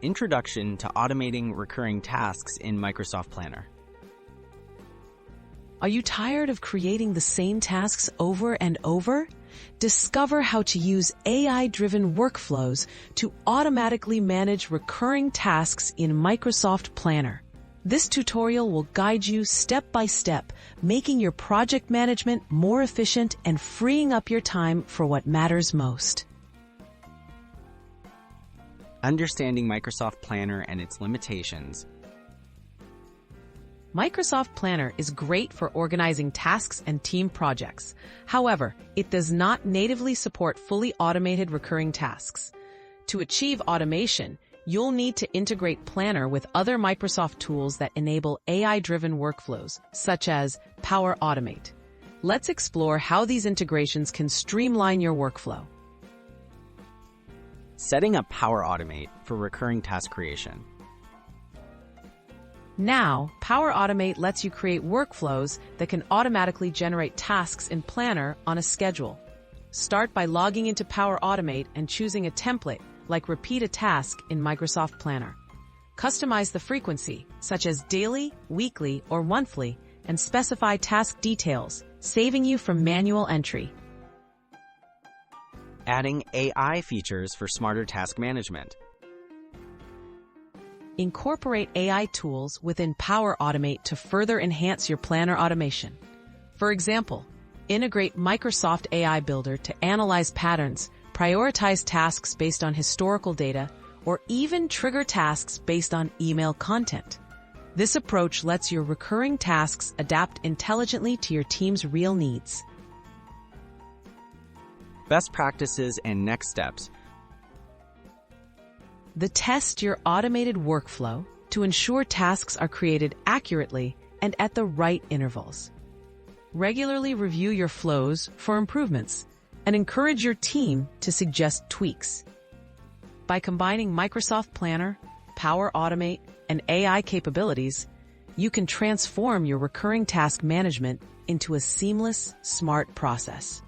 Introduction to Automating Recurring Tasks in Microsoft Planner. Are you tired of creating the same tasks over and over? Discover how to use AI-driven workflows to automatically manage recurring tasks in Microsoft Planner. This tutorial will guide you step by step, making your project management more efficient and freeing up your time for what matters most. Understanding Microsoft Planner and its limitations. Microsoft Planner is great for organizing tasks and team projects. However, it does not natively support fully automated recurring tasks. To achieve automation, you'll need to integrate Planner with other Microsoft tools that enable AI-driven workflows, such as Power Automate. Let's explore how these integrations can streamline your workflow. Setting up Power Automate for recurring task creation. Now, Power Automate lets you create workflows that can automatically generate tasks in Planner on a schedule. Start by logging into Power Automate and choosing a template, like Repeat a Task in Microsoft Planner. Customize the frequency, such as daily, weekly, or monthly, and specify task details, saving you from manual entry. Adding AI features for smarter task management. Incorporate AI tools within Power Automate to further enhance your Planner automation. For example, integrate Microsoft AI Builder to analyze patterns, prioritize tasks based on historical data, or even trigger tasks based on email content. This approach lets your recurring tasks adapt intelligently to your team's real needs. Best practices and next steps. Test your automated workflow to ensure tasks are created accurately and at the right intervals. Regularly review your flows for improvements and encourage your team to suggest tweaks. By combining Microsoft Planner, Power Automate, and AI capabilities, you can transform your recurring task management into a seamless, smart process.